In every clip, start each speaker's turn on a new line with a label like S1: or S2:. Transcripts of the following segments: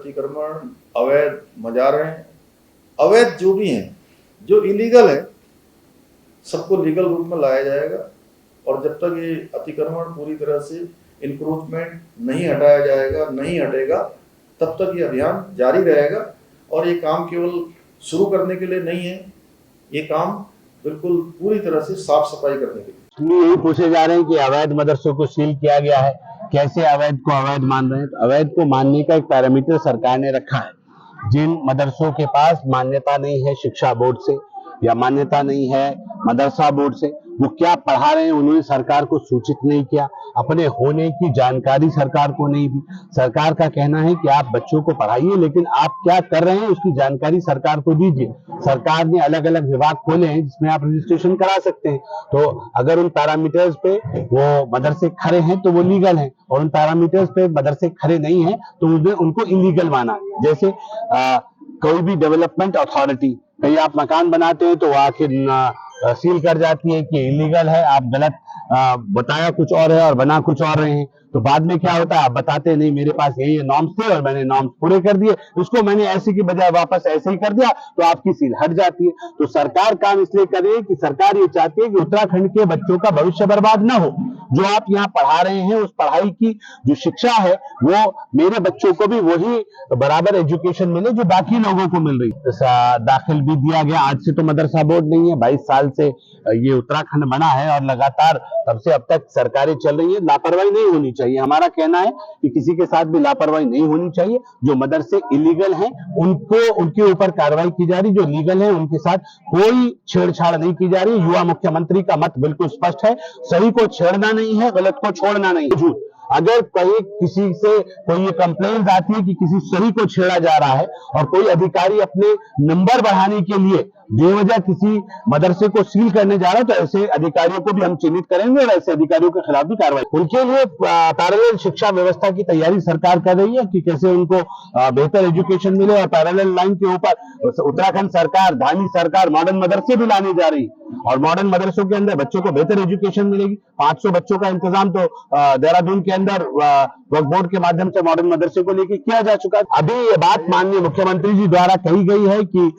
S1: अतिक्रमण, अवैध मजारें, अवैध जो भी हैं, जो इलीगल है, सबको लीगल रूप में लाया जाएगा। और जब तक ये अतिक्रमण पूरी तरह से इंक्रोचमेंट नहीं हटाया जाएगा, नहीं हटेगा, तब तक ये अभियान जारी रहेगा। और ये काम केवल शुरू करने के लिए नहीं है, ये काम बिल्कुल पूरी तरह से साफ सफाई करने के लिए।
S2: यही पूछे जा रहे हैं कि अवैध मदरसों को सील किया गया है, कैसे अवैध को अवैध मान रहे हैं। तो अवैध को मानने का एक पैरामीटर सरकार ने रखा है। जिन मदरसों के पास मान्यता नहीं है शिक्षा बोर्ड से या मान्यता नहीं है मदरसा बोर्ड से, वो क्या पढ़ा रहे हैं उन्होंने सरकार को सूचित नहीं किया, अपने होने की जानकारी सरकार को नहीं दी। सरकार का कहना है कि आप बच्चों को पढ़ाइए, लेकिन आप क्या कर रहे हैं उसकी जानकारी सरकार को दीजिए। सरकार ने अलग अलग विभाग खोले हैं जिसमें आप रजिस्ट्रेशन करा सकते हैं। तो अगर उन पैरामीटर्स पे वो मदरसे खड़े हैं तो वो लीगल हैं, और उन पैरामीटर्स पे मदरसे खड़े नहीं हैं तो उनको इलीगल माना। जैसे कोई भी डेवलपमेंट अथॉरिटी, कहीं आप मकान बनाते हैं तो वो आखिर सील कर जाती है कि इलीगल है, आप गलत बताया कुछ और है और बना कुछ और रहे हैं। तो बाद में क्या होता है, आप बताते नहीं मेरे पास ये नॉर्म्स थे और मैंने नॉर्म्स पूरे कर दिए, उसको मैंने ऐसे की बजाय वापस ऐसे ही कर दिया, तो आपकी सील हट जाती है। तो सरकार काम इसलिए कर रही है कि सरकार ये चाहती है कि उत्तराखंड के बच्चों का भविष्य बर्बाद ना हो। जो आप यहाँ पढ़ा रहे हैं उस पढ़ाई की जो शिक्षा है वो मेरे बच्चों को भी वही बराबर एजुकेशन मिले जो बाकी लोगों को मिल रही है। दाखिल भी दिया गया। आज से तो मदरसा बोर्ड नहीं है, 22 साल से ये उत्तराखंड बना है और लगातार तब से अब तक सरकारें चल रही है। लापरवाही नहीं होनी चाहिए। हमारा कहना है कि किसी के साथ भी लापरवाही नहीं होनी चाहिए। जो मदरसे इलीगल हैं उनको उनके ऊपर कार्रवाई की जा रही, जो लीगल हैं उनके साथ कोई छेड़छाड़ नहीं की जा रही। युवा मुख्यमंत्री का मत बिल्कुल स्पष्ट है, सही को छेड़ना नहीं है, गलत को छोड़ना नहीं है। झूठ अगर कहीं किसी से कोई ये कंप्लेंट आती है कि किसी सही को छेड़ा जा रहा है और कोई अधिकारी अपने नंबर बढ़ाने के लिए बेवजह किसी मदरसे को सील करने जा रहा है, तो ऐसे अधिकारियों को भी हम चिन्हित करेंगे और ऐसे अधिकारियों के खिलाफ भी कार्रवाई। उनके लिए पैरेलल शिक्षा व्यवस्था की तैयारी सरकार कर रही है कि कैसे उनको बेहतर एजुकेशन मिले, और पैरेलल लाइन के ऊपर उत्तराखंड सरकार, धामी सरकार मॉडर्न मदरसे भी लाने जा रही है और मॉडर्न मदरसों के अंदर बच्चों को बेहतर एजुकेशन मिलेगी। 500 बच्चों का इंतजाम तो देहरादून के अंदर वक्फ बोर्ड के माध्यम से मॉडर्न मदरसे को लेकर किया जा चुका है। अभी ये बात माननीय मुख्यमंत्री जी द्वारा कही गई है कि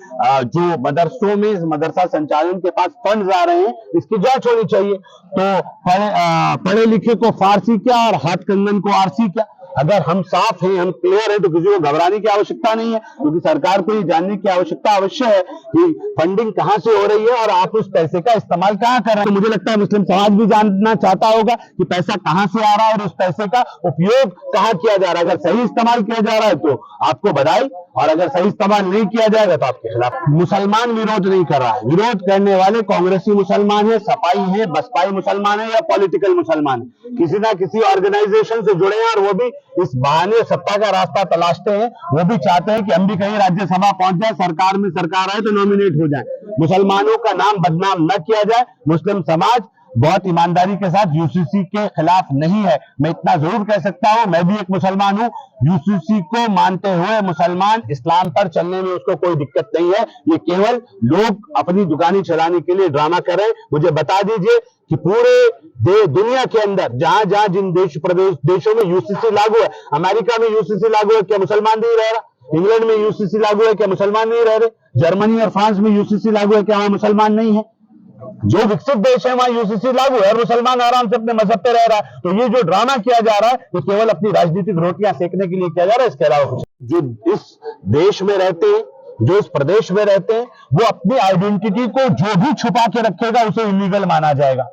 S2: जो मदरसों में मदरसा संचालन के पास फंड आ रहे हैं इसकी जांच होनी चाहिए। तो पढ़े लिखे को फारसी क्या और हाथ कंगन को आरसी क्या। अगर हम साफ हैं, हम क्लियर हैं, तो किसी को घबराने की आवश्यकता नहीं है, क्योंकि सरकार को ये जानने की आवश्यकता अवश्य है कि फंडिंग कहां से हो रही है और आप उस पैसे का इस्तेमाल कहां कर रहे हैं। तो मुझे लगता है मुस्लिम समाज भी जानना चाहता होगा कि पैसा कहां से आ रहा है और उस पैसे का उपयोग कहां किया जा रहा है। अगर सही इस्तेमाल किया जा रहा है तो आपको बधाई, और अगर सही इस्तेमाल नहीं किया जाएगा तो आपके खिलाफ। मुसलमान विरोध नहीं कर रहा है, विरोध करने वाले कांग्रेसी मुसलमान है, सपाई है, बसपाई मुसलमान है या पॉलिटिकल मुसलमान है, किसी ना किसी ऑर्गेनाइजेशन से जुड़े हैं और वो भी इस बहाने सत्ता का रास्ता तलाशते हैं। वो भी चाहते हैं कि हम भी कहीं राज्यसभा पहुंच जाए, सरकार में सरकार आए तो नॉमिनेट हो जाए, मुसलमानों का नाम बदनाम न किया जाए। मुस्लिम समाज बहुत ईमानदारी के साथ यूसीसी के खिलाफ नहीं है। मैं इतना जरूर कह सकता हूं, मैं भी एक मुसलमान हूं, यूसीसी को मानते हुए मुसलमान इस्लाम पर चलने में उसको कोई दिक्कत नहीं है। ये केवल लोग अपनी दुकानें चलाने के लिए ड्रामा कर रहे हैं। मुझे बता दीजिए कि पूरे दुनिया के अंदर जहां जहां जिन देशों में यूसीसी लागू है, अमेरिका में यूसीसी लागू है, क्या मुसलमान नहीं रह रहा? इंग्लैंड में यूसीसी लागू है, क्या मुसलमान नहीं रह रहे? जर्मनी और फ्रांस में यूसीसी लागू है, क्या वहां मुसलमान नहीं है? जो विकसित देश है वहां यूसीसी लागू है और मुसलमान आराम से अपने मजहब पे रह रहा है। तो ये जो ड्रामा किया जा रहा है ये केवल अपनी राजनीतिक रोटियां सेकने के लिए किया जा रहा है, इसके अलावा कुछ। जो इस देश में रहते हैं, जो इस प्रदेश में रहते हैं, वो अपनी आइडेंटिटी को जो भी छुपा के रखेगा उसे इलीगल माना जाएगा।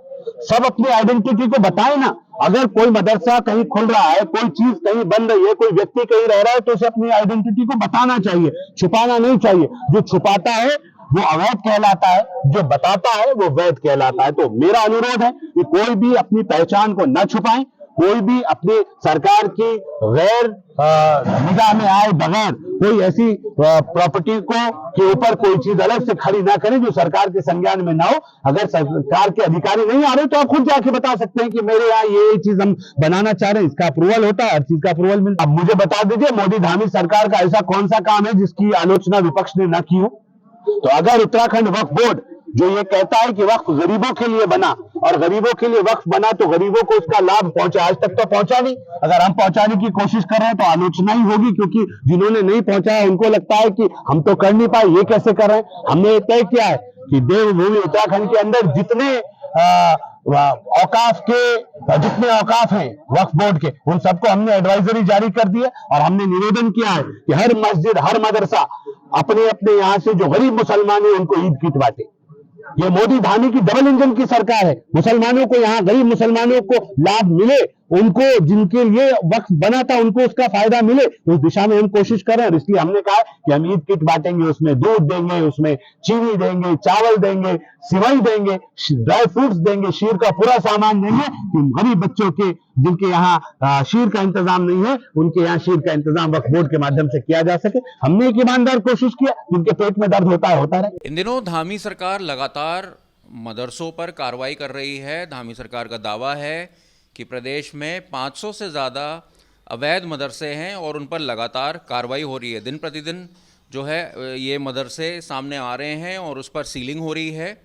S2: सब अपनी आइडेंटिटी को बताए ना। अगर कोई मदरसा कहीं खुल रहा है, कोई चीज कहीं बन रही है, कोई व्यक्ति कहीं रह रहा है, तो उसे अपनी आइडेंटिटी को बताना चाहिए, छुपाना नहीं चाहिए। जो छुपाता है वो अवैध कहलाता है, जो बताता है वो वैध कहलाता है। तो मेरा अनुरोध है कि कोई भी अपनी पहचान को न छुपाएं, कोई भी अपनी सरकार की गैर निगाह में आए बगैर कोई ऐसी प्रॉपर्टी को के ऊपर कोई चीज अलग से खड़ी ना करें जो सरकार के संज्ञान में ना हो। अगर सरकार के अधिकारी नहीं आ रहे तो आप खुद जाके बता सकते हैं कि मेरे यहाँ ये चीज हम बनाना चाह रहे हैं, इसका अप्रूवल होता है, हर चीज का अप्रूवल मिलता है। अब मुझे बता दीजिए मोदी धामी सरकार का ऐसा कौन सा काम है जिसकी आलोचना विपक्ष ने न की हो। तो अगर उत्तराखंड वक्फ बोर्ड जो ये कहता है कि वक्फ गरीबों के लिए बना और गरीबों के लिए वक्फ बना तो गरीबों को उसका लाभ पहुंचे। आज तक तो पहुंचा नहीं। अगर हम पहुंचाने की कोशिश कर रहे हैं तो आलोचना ही होगी, क्योंकि जिन्होंने नहीं पहुंचाया उनको लगता है कि हम तो कर नहीं पाए, ये कैसे कर रहे हैं। हमने तय किया है कि देवभूमि उत्तराखंड के अंदर जितने औकाफ के जितने औकाफ हैं वक्फ बोर्ड के, उन सबको हमने एडवाइजरी जारी कर दी है और हमने निवेदन किया है कि हर मस्जिद, हर मदरसा अपने अपने यहां से जो गरीब मुसलमान है उनको ईद किट बांटे। ये मोदी धामी की डबल इंजन की सरकार है। मुसलमानों को, यहाँ गरीब मुसलमानों को लाभ मिले, उनको जिनके लिए वक्फ बना था उनको उसका फायदा मिले, उस दिशा में हम कोशिश कर रहे हैं। इसलिए हमने कहा कि हम ईद किट बांटेंगे, उसमें दूध देंगे, उसमें चीनी देंगे, चावल देंगे, सिवई देंगे, ड्राई फ्रूट्स देंगे, शीर का पूरा सामान देंगे कि गरीब बच्चों के जिनके यहाँ शीर का इंतजाम नहीं है, उनके यहाँ शीर का इंतजाम वक्फ बोर्ड के माध्यम से किया जा सके। हमने एक ईमानदार कोशिश किया, जिनके पेट में दर्द होता रहे।
S3: इन दिनों धामी सरकार लगातार मदरसों पर कार्रवाई कर रही है। धामी सरकार का दावा है कि प्रदेश में 500 से ज़्यादा अवैध मदरसे हैं और उन पर लगातार कार्रवाई हो रही है। दिन प्रतिदिन जो है ये मदरसे सामने आ रहे हैं और उस पर सीलिंग हो रही है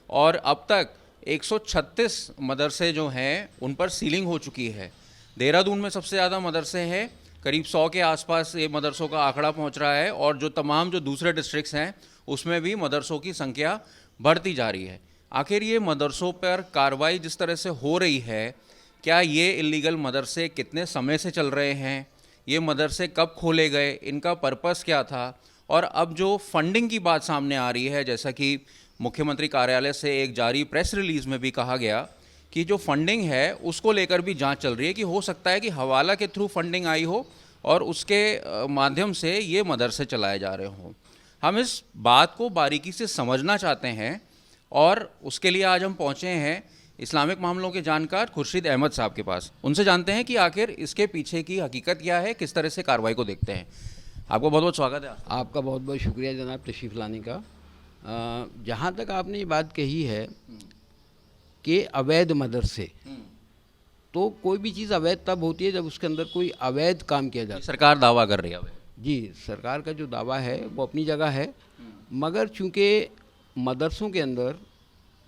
S3: और अब तक 136 मदरसे जो हैं उन पर सीलिंग हो चुकी है। देहरादून में सबसे ज़्यादा मदरसे हैं, करीब 100 के आसपास ये मदरसों का आंकड़ा पहुंच रहा है और जो तमाम जो दूसरे डिस्ट्रिक्ट्स हैं उसमें भी मदरसों की संख्या बढ़ती जा रही है। आखिर ये मदरसों पर कार्रवाई जिस तरह से हो रही है, क्या ये इलीगल मदरसे कितने समय से चल रहे हैं, ये मदरसे कब खोले गए, इनका पर्पस क्या था, और अब जो फंडिंग की बात सामने आ रही है, जैसा कि मुख्यमंत्री कार्यालय से एक जारी प्रेस रिलीज़ में भी कहा गया कि जो फंडिंग है उसको लेकर भी जांच चल रही है कि हो सकता है कि हवाला के थ्रू फंडिंग आई हो और उसके माध्यम से ये मदरसे चलाए जा रहे हों। हम इस बात को बारीकी से समझना चाहते हैं और उसके लिए आज हम पहुँचे हैं इस्लामिक मामलों के जानकार खुर्शीद अहमद साहब के पास। उनसे जानते हैं कि आखिर इसके पीछे की हकीकत क्या है, किस तरह से कार्रवाई को देखते हैं। आपको बहुत बहुत स्वागत है।
S4: आपका बहुत बहुत शुक्रिया जनाब तशरीफ़ लाने का। जहाँ तक आपने ये बात कही है कि अवैध मदरसे, तो कोई भी चीज़ अवैध तब होती है जब उसके अंदर कोई अवैध काम किया जाता है।
S3: सरकार दावा कर रही है
S4: जी, सरकार का जो दावा है वो अपनी जगह है, मगर चूँकि मदरसों के अंदर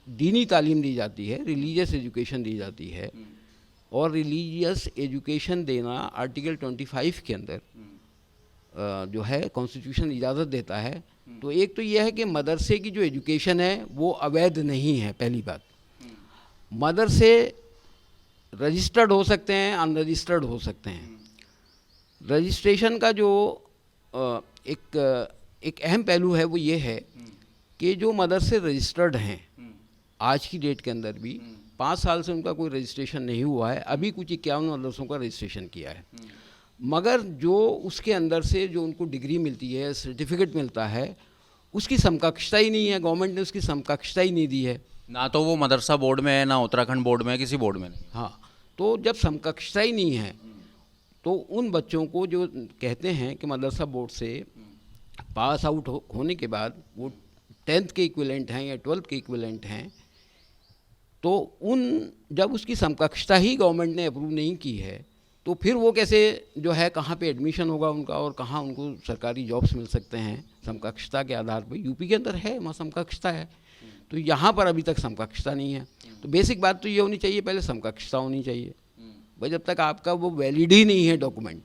S4: दीनी तालीम दी जाती है, रिलीजियस एजुकेशन दी जाती है, और रिलीजियस एजुकेशन देना आर्टिकल 25 के अंदर जो है कॉन्स्टिट्यूशन इजाज़त देता है। तो एक तो यह है कि मदरसे की जो एजुकेशन है वो अवैध नहीं है। पहली बात, मदरसे रजिस्टर्ड हो सकते हैं, अनरजिस्टर्ड हो सकते हैं। रजिस्ट्रेशन का जो एक अहम पहलू है वो ये है कि जो मदरसे रजिस्टर्ड हैं आज की डेट के अंदर भी 5 साल से उनका कोई रजिस्ट्रेशन नहीं हुआ है। अभी कुछ 51 मदरसों का रजिस्ट्रेशन किया है, मगर जो उसके अंदर से जो उनको डिग्री मिलती है, सर्टिफिकेट मिलता है, उसकी समकक्षता ही नहीं है। गवर्नमेंट ने उसकी समकक्षता ही नहीं दी है।
S3: ना तो वो मदरसा बोर्ड में है, ना उत्तराखंड बोर्ड में है, किसी बोर्ड में नहीं।
S4: हाँ, तो जब समकक्षता ही नहीं है तो उन बच्चों को जो कहते हैं कि मदरसा बोर्ड से पास आउट होने के बाद वो 10th के इक्विवेलेंट हैं या 12th के इक्विवेलेंट हैं, तो उन जब उसकी समकक्षता ही गवर्नमेंट ने अप्रूव नहीं की है तो फिर वो कैसे जो है कहाँ पे एडमिशन होगा उनका और कहाँ उनको सरकारी जॉब्स मिल सकते हैं समकक्षता के आधार पर। यूपी के अंदर है, वहाँ समकक्षता है, तो यहाँ पर अभी तक समकक्षता नहीं है। तो बेसिक बात तो ये होनी चाहिए, पहले समकक्षता होनी चाहिए भाई। जब तक आपका वो वैलिड ही नहीं है डॉक्यूमेंट,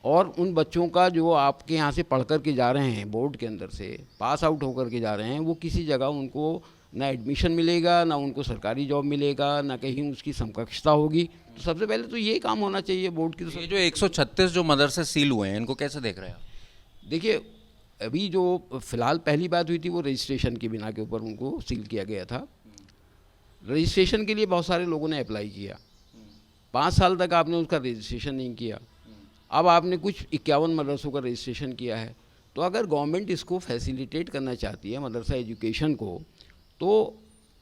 S4: और उन बच्चों का जो आपके यहाँ से पढ़ कर के जा रहे हैं बोर्ड के अंदर से पास आउट होकर के जा रहे हैं, वो किसी जगह उनको ना एडमिशन मिलेगा, ना उनको सरकारी जॉब मिलेगा, ना कहीं उसकी समकक्षता होगी। तो सबसे पहले तो ये काम होना चाहिए बोर्ड की।
S3: ये जो 136 जो मदरसे सील हुए हैं, इनको कैसे देख रहे हैं आप?
S4: देखिए, अभी जो फ़िलहाल पहली बात हुई थी वो रजिस्ट्रेशन की बिना के ऊपर उनको सील किया गया था। रजिस्ट्रेशन के लिए बहुत सारे लोगों ने अप्लाई किया, 5 साल तक आपने उसका रजिस्ट्रेशन नहीं किया। अब आपने कुछ 51 मदरसों का रजिस्ट्रेशन किया है। तो अगर गवर्नमेंट इसको फैसिलिटेट करना चाहती है मदरसा एजुकेशन को, तो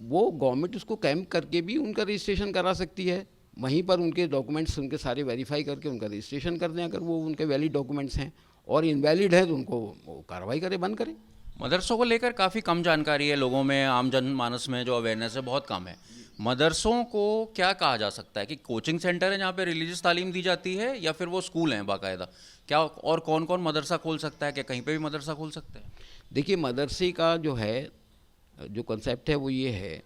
S4: वो गवर्नमेंट उसको कैंप करके भी उनका रजिस्ट्रेशन करा सकती है। वहीं पर उनके डॉक्यूमेंट्स उनके सारे वेरीफाई करके उनका रजिस्ट्रेशन कर दें, अगर वो उनके वैलिड डॉक्यूमेंट्स हैं, और इनवैलिड है तो उनको कार्रवाई करें, बंद करें।
S3: मदरसों को लेकर काफ़ी कम जानकारी है लोगों में, आम जनमानस में जो अवेयरनेस है बहुत कम है। मदरसों को क्या कहा जा सकता है कि कोचिंग सेंटर है जहाँ पे रिलीजियस तालीम दी जाती है, या फिर वो स्कूल हैं बाकायदा? क्या और कौन कौन मदरसा खोल सकता है? क्या कहीं पे भी मदरसा खोल सकते हैं?
S4: देखिए, मदरसे का जो है जो कंसेप्ट है वो ये है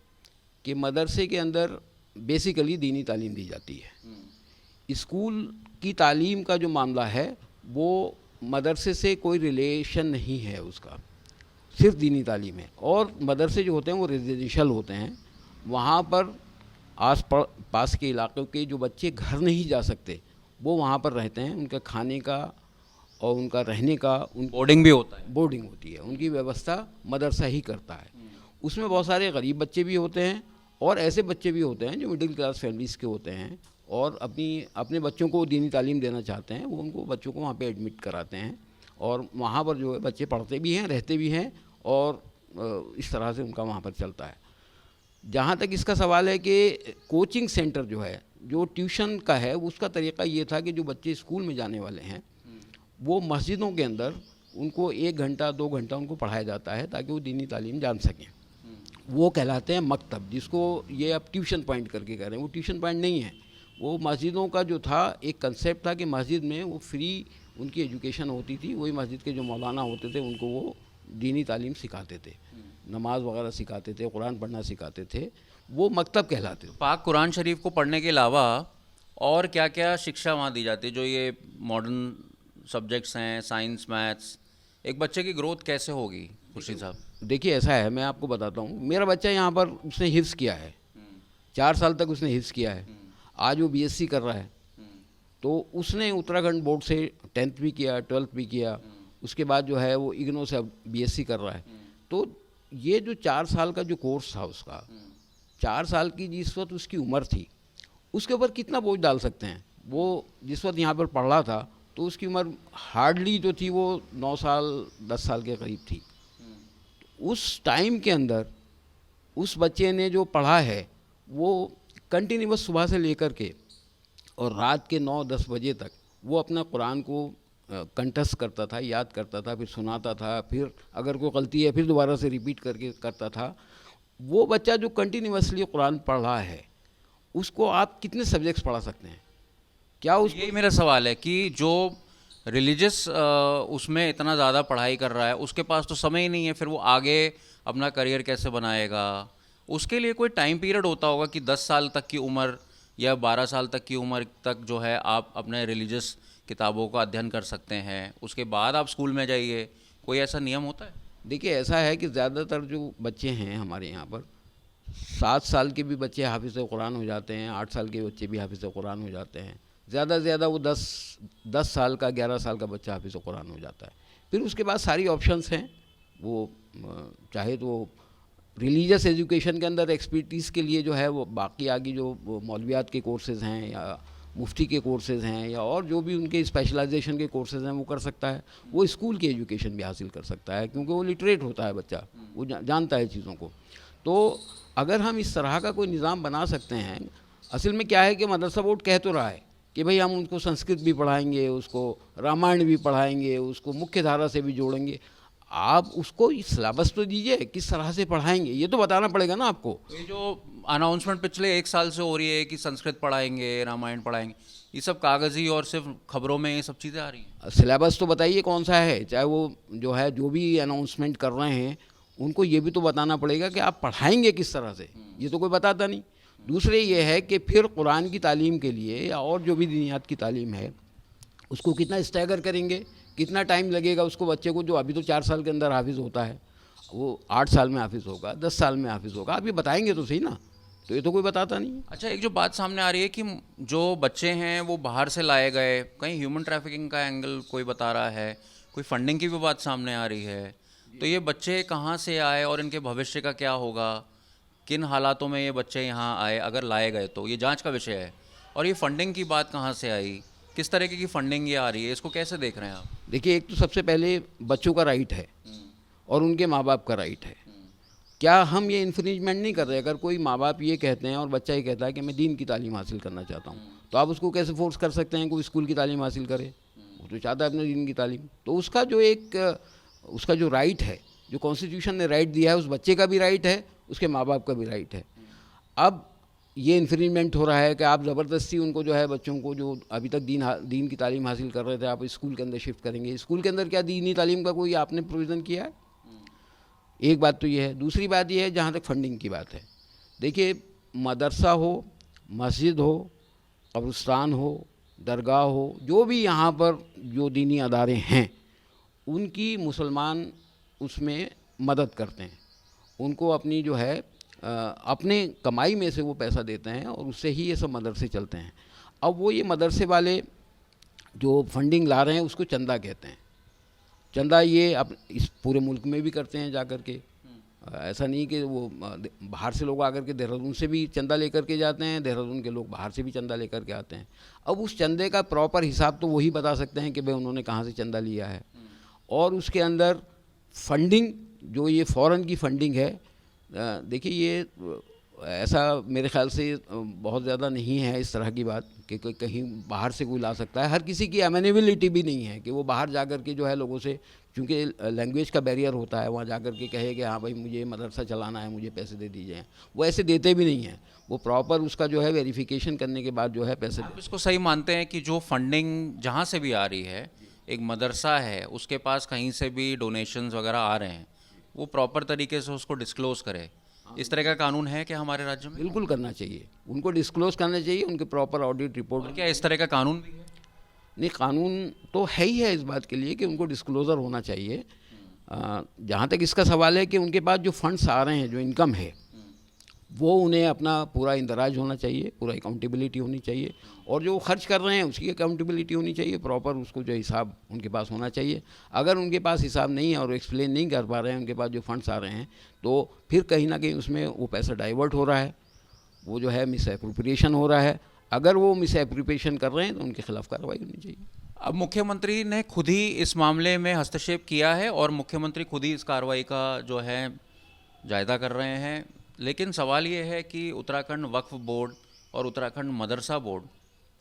S4: कि मदरसे के अंदर बेसिकली दीनी तालीम दी जाती है। स्कूल की तालीम का जो मामला है वो मदरसे से कोई रिलेशन नहीं है उसका, सिर्फ दीनी तालीम है। और मदरसे जो होते हैं वो रेजिडेंशियल होते हैं, वहाँ पर आस पास के इलाक़ों के जो बच्चे घर नहीं जा सकते वो वहाँ पर रहते हैं। उनका खाने का और उनका रहने का,
S3: बोर्डिंग भी होता है।
S4: बोर्डिंग होती है, उनकी व्यवस्था मदरसा ही करता है। उसमें बहुत सारे गरीब बच्चे भी होते हैं और ऐसे बच्चे भी होते हैं जो मिडिल क्लास फैमिलीज़ के होते हैं और अपने बच्चों को दीनी तालीम देना चाहते हैं, वो उनको बच्चों को वहाँ पे एडमिट कराते हैं और वहाँ पर जो है बच्चे पढ़ते भी हैं, रहते भी हैं और इस तरह से उनका वहाँ पर चलता है। जहाँ तक इसका सवाल है कि कोचिंग सेंटर जो है, जो ट्यूशन का है, उसका तरीक़ा ये था कि जो बच्चे स्कूल में जाने वाले हैं वो मस्जिदों के अंदर उनको 1 घंटा 2 घंटा उनको पढ़ाया जाता है ताकि वो दीनी तालीम जान सकें। वो कहलाते हैं मकतब, जिसको ये आप ट्यूशन पॉइंट करके कह रहे हैं, वो ट्यूशन पॉइंट नहीं है। वो मस्जिदों का जो था एक कंसेप्ट था कि मस्जिद में वो फ्री उनकी एजुकेशन होती थी। वही मस्जिद के जो मौलाना होते थे उनको वो दीनी तालीम सिखाते थे, नमाज वगैरह सिखाते थे, कुरान पढ़ना सिखाते थे, वो मकतब कहलाते थे।
S3: पाक कुरान शरीफ को पढ़ने के अलावा और क्या क्या शिक्षा वहाँ दी जाती है? जो ये मॉडर्न सब्जेक्ट्स हैं, साइंस, मैथ्स, एक बच्चे की ग्रोथ कैसे होगी खुर्शीद साहब?
S4: देखिए ऐसा है, मैं आपको बताता हूँ। मेरा बच्चा यहाँ पर उसने हिफ्ज़ किया है, 4 साल तक उसने हिफ्ज़ किया है। आज वो बीएससी कर रहा है। तो उसने उत्तराखंड बोर्ड से 10th भी किया, 12th भी किया, उसके बाद जो है वो इग्नो से बीएससी कर रहा है। तो ये जो 4 साल का जो कोर्स था उसका, 4 साल की जिस वक्त उसकी उम्र थी, उसके ऊपर कितना बोझ डाल सकते हैं। वो जिस वक्त यहाँ पर पढ़ रहा था तो उसकी उम्र हार्डली जो थी वो 9 साल 10 साल के करीब थी। उस टाइम के अंदर उस बच्चे ने जो पढ़ा है वो कंटिन्यूस सुबह से लेकर के और रात के 9-10 बजे तक वो अपना कुरान को कंठस्थ करता था, याद करता था, फिर सुनाता था, फिर अगर कोई गलती है फिर दोबारा से रिपीट करके करता था। वो बच्चा जो कंटिन्यूसली कुरान पढ़ रहा है उसको आप कितने सब्जेक्ट्स पढ़ा सकते हैं? क्या उसको,
S3: यही मेरा सवाल है कि जो रिलीजियस उसमें इतना ज़्यादा पढ़ाई कर रहा है उसके पास तो समय ही नहीं है, फिर वो आगे अपना करियर कैसे बनाएगा? उसके लिए कोई टाइम पीरियड होता होगा कि 10 साल तक की उम्र या 12 साल तक की उम्र तक जो है आप अपने रिलीजियस किताबों का अध्ययन कर सकते हैं, उसके बाद आप स्कूल में जाइए, कोई ऐसा नियम होता है?
S4: देखिए ऐसा है कि ज़्यादातर जो बच्चे हैं हमारे यहाँ पर 7 साल के भी बच्चे हाफिज़ कुरान हो जाते हैं, 8 साल के बच्चे भी हाफिज़ कुरान हो जाते हैं। ज़्यादा से ज़्यादा वो 10 साल का 11 साल का बच्चा हाफिज़ कुरान हो जाता है। फिर उसके बाद सारी ऑप्शंस हैं। वो चाहे तो रिलीजियस एजुकेशन के अंदर एक्सपर्टीज़ के लिए जो है वो बाकी आगे जो मौलवियात के कोर्सेज़ हैं या मुफ्ती के कोर्सेज़ हैं या और जो भी उनके स्पेशलाइजेशन के कोर्सेज़ हैं वो कर सकता है। वो स्कूल की एजुकेशन भी हासिल कर सकता है क्योंकि वो लिटरेट होता है बच्चा, वो जानता है चीज़ों को। तो अगर हम इस तरह का कोई निज़ाम बना सकते हैं, असल में क्या है कि मदरसा बोर्ड कह तो रहा है कि भाई हम उनको संस्कृत भी पढ़ाएंगे, उसको रामायण भी पढ़ाएंगे, उसको मुख्य धारा से भी जोड़ेंगे। आप उसको सिलेबस तो दीजिए, किस तरह से पढ़ाएंगे ये तो बताना पड़ेगा ना आपको।
S3: ये जो अनाउंसमेंट पिछले 1 साल से हो रही है कि संस्कृत पढ़ाएंगे, रामायण पढ़ाएंगे, ये सब कागज़ी और सिर्फ खबरों में ये सब चीज़ें आ रही हैं।
S4: सिलेबस तो बताइए कौन सा है, चाहे वो जो है जो भी अनाउंसमेंट कर रहे हैं उनको ये भी तो बताना पड़ेगा कि आप पढ़ाएंगे किस तरह से, ये तो कोई बताता नहीं। दूसरे ये है कि फिर कुरान की तालीम के लिए या और जो भी दीनियात की तालीम है उसको कितना स्टैगर करेंगे, कितना टाइम लगेगा उसको, बच्चे को जो अभी तो 4 साल के अंदर हाफिज़ होता है वो 8 साल में हाफिज़ होगा, 10 साल में हाफिज़ होगा। आप ये बताएंगे तो सही ना, तो ये तो कोई बताता नहीं है।
S3: अच्छा, एक जो बात सामने आ रही है कि जो बच्चे हैं वो बाहर से लाए गए, कहीं ह्यूमन ट्रैफिकिंग का एंगल कोई बता रहा है, कोई फंडिंग की भी बात सामने आ रही है। तो ये बच्चे कहाँ से आए और इनके भविष्य का क्या होगा, किन हालातों में ये बच्चे यहाँ आए, अगर लाए गए तो ये जांच का विषय है। और ये फंडिंग की बात कहाँ से आई, किस तरीके की फंडिंग ये आ रही है, इसको कैसे देख रहे हैं आप?
S4: देखिए एक तो सबसे पहले बच्चों का राइट है और उनके माँ बाप का राइट है। क्या हम ये इन्फ्रिंजमेंट नहीं कर रहे? अगर कोई माँ बाप ये कहते हैं और बच्चा ये कहता है कि मैं दीन की तालीम हासिल करना चाहता हूँ, तो आप उसको कैसे फोर्स कर सकते हैं कि स्कूल की तालीम हासिल करे? वो तो चाहता है अपने दीन की तालीम। तो उसका जो उसका जो राइट है, जो कॉन्स्टिट्यूशन ने राइट दिया है, उस बच्चे का भी राइट है, उसके माँ बाप का भी राइट है। अब ये इन्फ्रिंजमेंट हो रहा है कि आप ज़बरदस्ती उनको जो है बच्चों को जो अभी तक दीन की तालीम हासिल कर रहे थे आप स्कूल के अंदर शिफ्ट करेंगे। स्कूल के अंदर क्या दीनी तालीम का कोई आपने प्रोविज़न किया है? एक बात तो ये है। दूसरी बात ये है जहाँ तक फंडिंग की बात है, देखिए, मदरसा हो, मस्जिद हो, कब्रिस्तान हो, दरगाह हो, जो भी यहाँ पर जो दीनी अदारे हैं, उनकी मुसलमान उसमें मदद करते हैं। उनको अपनी जो है अपने कमाई में से वो पैसा देते हैं और उससे ही ये सब मदरसे चलते हैं। अब वो ये मदरसे वाले जो फंडिंग ला रहे हैं उसको चंदा कहते हैं। चंदा ये अब इस पूरे मुल्क में भी करते हैं जा कर के। ऐसा नहीं कि वो बाहर से लोग आकर के देहरादून से भी चंदा लेकर के जाते हैं, देहरादून के लोग बाहर से भी चंदा लेकर के आते हैं। अब उस चंदे का प्रॉपर हिसाब तो वही बता सकते हैं कि भाई उन्होंने कहाँ से चंदा लिया है। और उसके अंदर फंडिंग जो ये फ़ौरन की फंडिंग है, देखिए ये ऐसा मेरे ख्याल से बहुत ज़्यादा नहीं है इस तरह की बात कि कहीं बाहर से कोई ला सकता है। हर किसी की अमेनेबिलिटी भी नहीं है कि वो बाहर जा कर के जो है लोगों से, क्योंकि लैंग्वेज का बैरियर होता है, वहाँ जा कर के कहे कि हाँ भाई मुझे मदरसा चलाना है, मुझे पैसे दे दीजिए। वो ऐसे देते भी नहीं हैं, वो प्रॉपर उसका जो है वेरिफिकेशन करने के बाद जो है पैसे।
S3: आप इसको सही मानते हैं कि जो फंडिंग जहाँ से भी आ रही है, एक मदरसा है उसके पास कहीं से भी डोनेशंस वगैरह आ रहे हैं, वो प्रॉपर तरीके से उसको डिस्क्लोज़ करे? इस तरह का कानून है क्या हमारे राज्य में?
S4: बिल्कुल करना चाहिए, उनको डिस्क्लोज़ करना चाहिए, उनके प्रॉपर ऑडिट रिपोर्ट।
S3: और क्या इस तरह का कानून भी है?
S4: नहीं, कानून तो है ही है इस बात के लिए कि उनको डिस्क्लोज़र होना चाहिए। जहाँ तक इसका सवाल है कि उनके पास जो फंड्स आ रहे हैं, जो इनकम है, वो उन्हें अपना पूरा इंदराज होना चाहिए, पूरा अकाउंटेबिलिटी होनी चाहिए, और जो खर्च कर रहे हैं उसकी अकाउंटेबिलिटी होनी चाहिए, प्रॉपर उसको जो हिसाब उनके पास होना चाहिए। अगर उनके पास हिसाब नहीं है और एक्सप्लेन नहीं कर पा रहे हैं, उनके पास जो फंड्स आ रहे हैं, तो फिर कहीं ना कहीं उसमें वो पैसा डाइवर्ट हो रहा है, वो जो है मिस एप्रोप्रिएशन हो रहा है। अगर वो मिस एप्रोप्रिएशन कर रहे हैं तो उनके खिलाफ कार्रवाई होनी चाहिए।
S3: अब मुख्यमंत्री ने खुद ही इस मामले में हस्तक्षेप किया है और मुख्यमंत्री खुद ही इस कार्रवाई का जो है जायज़ा कर रहे हैं, लेकिन सवाल ये है कि उत्तराखंड वक्फ बोर्ड और उत्तराखंड मदरसा बोर्ड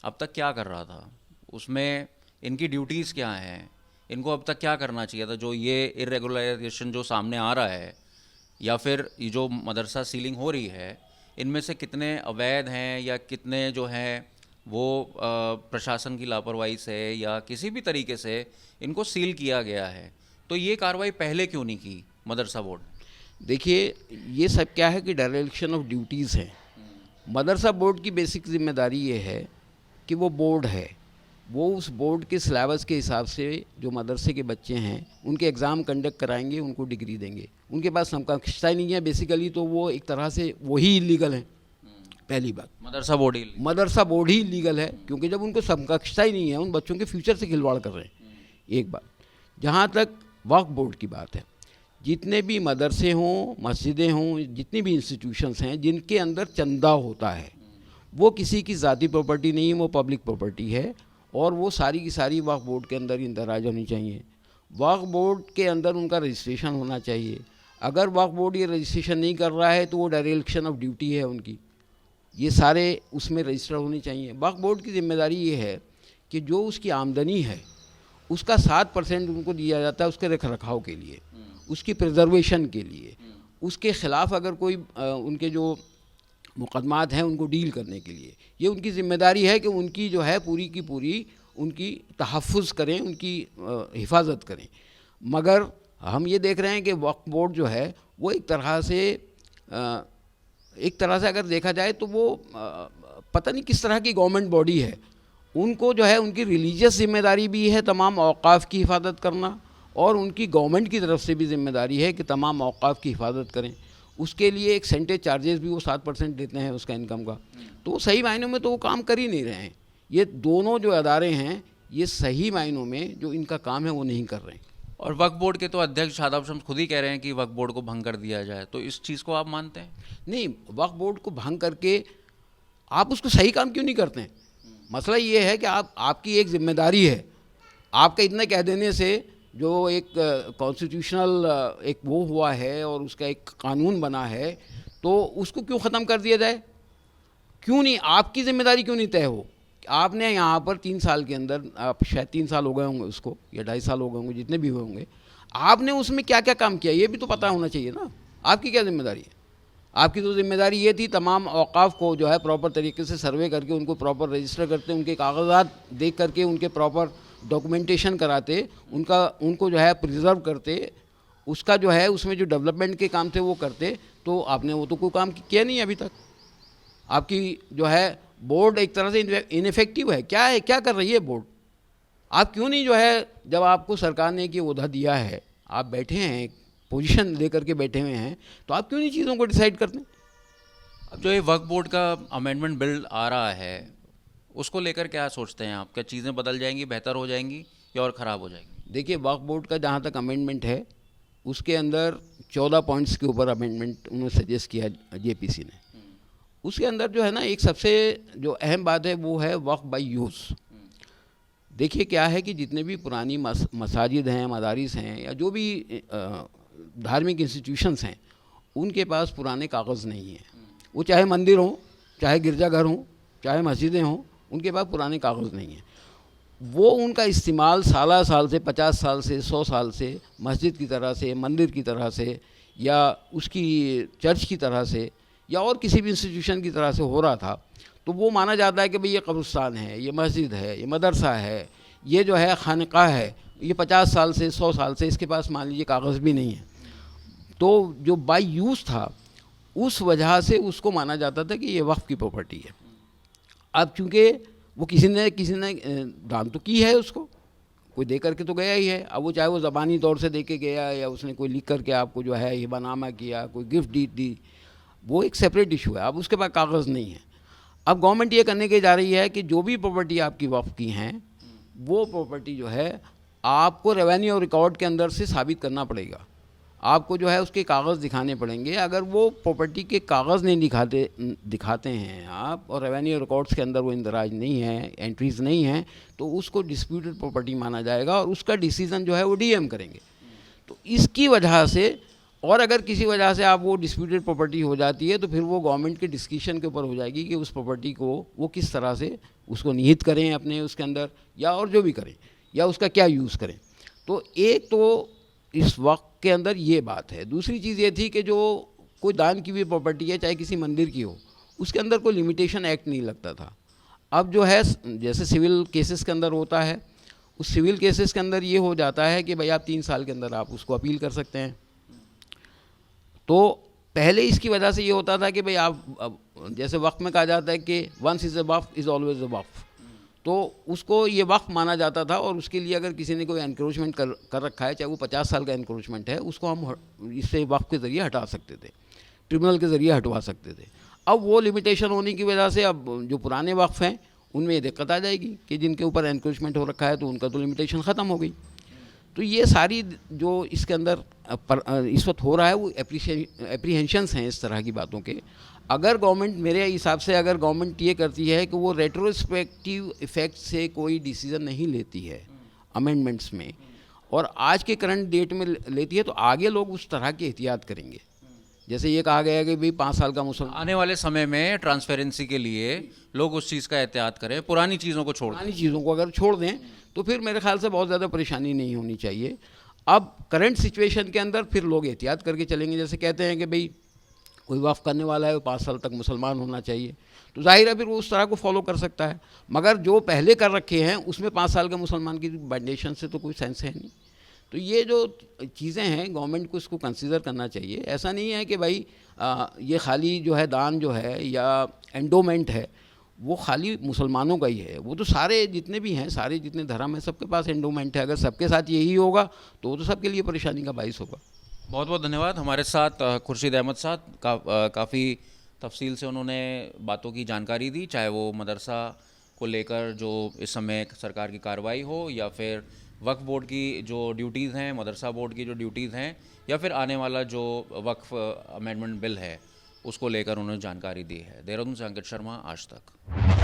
S3: अब तक क्या कर रहा था, उसमें इनकी ड्यूटीज़ क्या हैं, इनको अब तक क्या करना चाहिए था? जो ये इरेगुलराइजेशन जो सामने आ रहा है या फिर ये जो मदरसा सीलिंग हो रही है, इनमें से कितने अवैध हैं या कितने जो हैं वो प्रशासन की लापरवाही से या किसी भी तरीके से इनको सील किया गया है, तो ये कार्रवाई पहले क्यों नहीं की मदरसा बोर्ड?
S4: देखिए, ये सब क्या है कि डायरेक्शन ऑफ ड्यूटीज़ हैं। मदरसा बोर्ड की बेसिक जिम्मेदारी ये है कि वो बोर्ड है, वो उस बोर्ड के सिलेबस के हिसाब से जो मदरसे के बच्चे हैं उनके एग्ज़ाम कंडक्ट कराएंगे, उनको डिग्री देंगे। उनके पास समकक्षता ही नहीं है बेसिकली, तो वो एक तरह से वही इलीगल है। पहली बात, मदरसा बोर्ड ही इलीगल है, क्योंकि जब उनको समकक्षता ही नहीं है, उन बच्चों के फ्यूचर से खिलवाड़ कर रहे हैं। एक बात। जहाँ तक वक्फ बोर्ड की बात है, जितने भी मदरसे हों, मस्जिदें हों, जितनी भी इंस्टीट्यूशंस हैं जिनके अंदर चंदा होता है, वो किसी की ज़ाती प्रॉपर्टी नहीं है, वो पब्लिक प्रॉपर्टी है, और वो सारी की सारी वक्फ बोर्ड के अंदर इंदराज होनी चाहिए। वक्फ बोर्ड के अंदर उनका रजिस्ट्रेशन होना चाहिए। अगर वक्फ बोर्ड ये रजिस्ट्रेशन नहीं कर रहा है तो वो डायरेक्शन ऑफ ड्यूटी है उनकी, ये सारे उसमें रजिस्टर होने चाहिए। वक्फ बोर्ड की जिम्मेदारी ये है कि जो उसकी आमदनी है उसका 7% उनको दिया जाता है उसके रख रखाव के लिए, उसकी प्रिजर्वेशन के लिए, उसके ख़िलाफ़ अगर कोई उनके जो मुकदमात हैं उनको डील करने के लिए। ये उनकी ज़िम्मेदारी है कि उनकी जो है पूरी की पूरी उनकी तहफ़्फ़ुज़ करें, उनकी हिफाजत करें। मगर हम ये देख रहे हैं कि वक्फ बोर्ड जो है वो एक तरह से अगर देखा जाए तो वो पता नहीं किस तरह की गवर्नमेंट बॉडी है। उनको जो है उनकी रिलीजियस जिम्मेदारी भी है तमाम औक़ाफ़ की हिफाजत करना, और उनकी गवर्नमेंट की तरफ से भी जिम्मेदारी है कि तमाम औक़ाफ़ की हिफाजत करें। उसके लिए एक सेंटेज चार्जेस भी वो 7% देते हैं उसका इनकम का। तो सही मायनों में तो वो काम कर ही नहीं रहे हैं। ये दोनों जो अदारे हैं ये सही मायनों में जो इनका काम है वो नहीं कर रहे हैं।
S3: और वक्फ बोर्ड के तो अध्यक्ष शादाब शम्स खुद ही कह रहे हैं कि वक्फ बोर्ड को भंग कर दिया जाए, तो इस चीज़ को आप मानते हैं?
S4: नहीं, वक्फ बोर्ड को भंग करके आप उसको सही काम क्यों नहीं करते हैं? मसला ये है कि आपकी एक जिम्मेदारी है, आपका इतना कह देने से जो एक कॉन्स्टिट्यूशनल एक वो हुआ है और उसका एक कानून बना है, तो उसको क्यों ख़त्म कर दिया जाए? क्यों नहीं, आपकी ज़िम्मेदारी क्यों नहीं तय हो? आपने यहाँ पर 3 साल के अंदर, आप शायद 3 साल हो गए होंगे उसको, या 2.5 साल हो गए होंगे, जितने भी हुए होंगे, आपने उसमें क्या क्या काम किया ये भी तो पता होना चाहिए ना। आपकी क्या जिम्मेदारी है? आपकी तो जिम्मेदारी ये थी तमाम औक़ाफ़ को जो है प्रॉपर तरीके से सर्वे करके उनको प्रॉपर रजिस्टर करते, उनके कागजात देख करके उनके प्रॉपर डॉक्यूमेंटेशन कराते, उनको जो है प्रिजर्व करते, उसका जो है उसमें जो डेवलपमेंट के काम थे वो करते, तो आपने वो तो कोई काम किया नहीं अभी तक। आपकी जो है बोर्ड एक तरह से इनफेक्टिव है। क्या है, क्या कर रही है बोर्ड? आप क्यों नहीं जो है, जब आपको सरकार ने कि ओहदा दिया है, आप बैठे हैं, पोजीशन लेकर के बैठे हुए हैं, तो आप क्यों नहीं चीज़ों को डिसाइड करते?
S3: अब जो ये वक्फ बोर्ड का अमेंडमेंट बिल आ रहा है, उसको लेकर क्या सोचते हैं आप? क्या चीज़ें बदल जाएंगी, बेहतर हो जाएंगी या और ख़राब हो जाएंगी?
S4: देखिए, वक्फ बोर्ड का जहाँ तक अमेंडमेंट है, उसके अंदर 14 पॉइंट्स के ऊपर अमेंडमेंट उन्होंने सजेस्ट किया जेपीसी ने। उसके अंदर जो है ना, एक सबसे जो अहम बात है वो है वक्फ बाय यूज़। देखिए क्या है कि जितने भी पुरानी मसाजिद हैं, मदारिस हैं, या जो भी धार्मिक इंस्टीट्यूशंस हैं, उनके पास पुराने कागज़ नहीं हैं। वो चाहे मंदिर हों, चाहे गिरजाघर हों, चाहे मस्जिदें हों, उनके पास पुराने कागज़ नहीं हैं। वो उनका इस्तेमाल साल से 50 साल से 100 साल से मस्जिद की तरह से, मंदिर की तरह से, या उसकी चर्च की तरह से, या और किसी भी इंस्टीट्यूशन की तरह से हो रहा था। तो वो माना जाता है कि भाई ये कब्रिस्तान है, ये मस्जिद है, ये मदरसा है, ये जो है खानक़ाह है, ये 50 साल से 100 साल से इसके पास मान लीजिए कागज़ भी नहीं है। तो जो बाय यूज़ था, उस वजह से उसको माना जाता था कि ये वक्फ की प्रॉपर्टी है। अब चूँकि वो किसी ने दान तो की है, उसको कोई दे करके तो गया ही है। अब वो चाहे वो ज़बानी तौर से दे के गया, या उसने कोई लिख करके आपको जो है हिबानामा किया, कोई गिफ्ट दी, वो एक सेपरेट इशू है। अब उसके पास कागज़ नहीं है। अब गवर्नमेंट ये करने के जा रही है कि जो भी प्रॉपर्टी आपकी वक्फ की हैं, वो प्रॉपर्टी जो है आपको रेवेन्यू और रिकॉर्ड के अंदर से साबित करना पड़ेगा। आपको जो है उसके कागज़ दिखाने पड़ेंगे। अगर वो प्रॉपर्टी के कागज़ नहीं दिखाते हैं आप, और रेवेन्यू रिकॉर्ड्स के अंदर वो इंदराज नहीं है, एंट्रीज़ नहीं हैं, तो उसको डिस्प्यूटेड प्रॉपर्टी माना जाएगा और उसका डिसीज़न जो है वो डीएम करेंगे। तो इसकी वजह से, और अगर किसी वजह से आप वो डिस्प्यूटेड प्रॉपर्टी हो जाती है, तो फिर वो गवर्नमेंट के डिस्कशन के ऊपर हो जाएगी कि उस प्रॉपर्टी को वो किस तरह से उसको निहित करें अपने उसके अंदर, या और जो भी करें, या उसका क्या यूज़ करें। तो एक तो इस वक्त के अंदर ये बात है। दूसरी चीज़ ये थी कि जो कोई दान की हुई प्रॉपर्टी है, चाहे किसी मंदिर की हो, उसके अंदर कोई लिमिटेशन एक्ट नहीं लगता था। अब जो है, जैसे सिविल केसेस के अंदर होता है, उस सिविल केसेस के अंदर ये हो जाता है कि भाई आप 3 साल के अंदर आप उसको अपील कर सकते हैं। तो पहले इसकी वजह से ये होता था कि भाई आप, जैसे वक्फ में कहा जाता है कि once is a waqf is always a waqf, तो उसको ये वक्फ माना जाता था। और उसके लिए अगर किसी ने कोई एनक्रोचमेंट कर रखा है, चाहे वो 50 साल का एनक्रोचमेंट है, उसको हम इससे वक्फ के ज़रिए हटा सकते थे, ट्रिब्यूनल के ज़रिए हटवा सकते थे। अब वो लिमिटेशन होने की वजह से अब जो पुराने वक्फ हैं उनमें ये दिक्कत आ जाएगी कि जिनके ऊपर एनक्रोचमेंट हो रखा है, तो उनका तो लिमिटेशन ख़त्म हो गई। तो ये सारी जो इसके अंदर इस वक्त हो रहा है, वो एप्रीहेंशंस हैं इस तरह की बातों के। अगर गवर्नमेंट, मेरे हिसाब से अगर गवर्नमेंट ये करती है कि वो रेट्रोस्पेक्टिव इफ़ेक्ट से कोई डिसीज़न नहीं लेती है अमेंडमेंट्स में, और आज के करंट डेट में लेती है, तो आगे लोग उस तरह की एहतियात करेंगे। जैसे ये कहा गया है कि भाई 5 साल का मुसलमान,
S3: आने वाले समय में ट्रांसपेरेंसी के लिए लोग उस चीज़ का एहतियात करें, पुरानी चीज़ों को छोड़ दें।
S4: पुरानी चीज़ों को अगर छोड़ दें, तो फिर मेरे ख्याल से बहुत ज़्यादा परेशानी नहीं होनी चाहिए। अब करंट सिचुएशन के अंदर फिर लोग एहतियात करके चलेंगे। जैसे कहते हैं कि भाई कोई वक्फ करने वाला है, वो 5 साल तक मुसलमान होना चाहिए, तो जाहिर है फिर वो उस तरह को फॉलो कर सकता है। मगर जो पहले कर रखे हैं उसमें 5 साल का मुसलमान की बाइंडेशन से तो कोई सेंस है नहीं। तो ये जो चीज़ें हैं, गवर्नमेंट को इसको कंसीडर करना चाहिए। ऐसा नहीं है कि भाई ये खाली जो है दान जो है या एंडोमेंट है, वो खाली मुसलमानों का ही है। वो तो सारे जितने भी हैं, सारे जितने धर्म हैं, सबके पास एंडोमेंट है। अगर सबके साथ यही होगा तो वो तो सबके लिए परेशानी का बाइस होगा।
S3: बहुत बहुत धन्यवाद। हमारे साथ खुर्शीद अहमद साहब काफ़ी तफसील से उन्होंने बातों की जानकारी दी, चाहे वो मदरसा को लेकर जो इस समय सरकार की कार्रवाई हो, या फिर वक्फ बोर्ड की जो ड्यूटीज़ हैं, मदरसा बोर्ड की जो ड्यूटीज़ हैं, या फिर आने वाला जो वक्फ अमेंडमेंट बिल है, उसको लेकर उन्होंने जानकारी दी है। देहरादून से अंकित शर्मा, आज तक।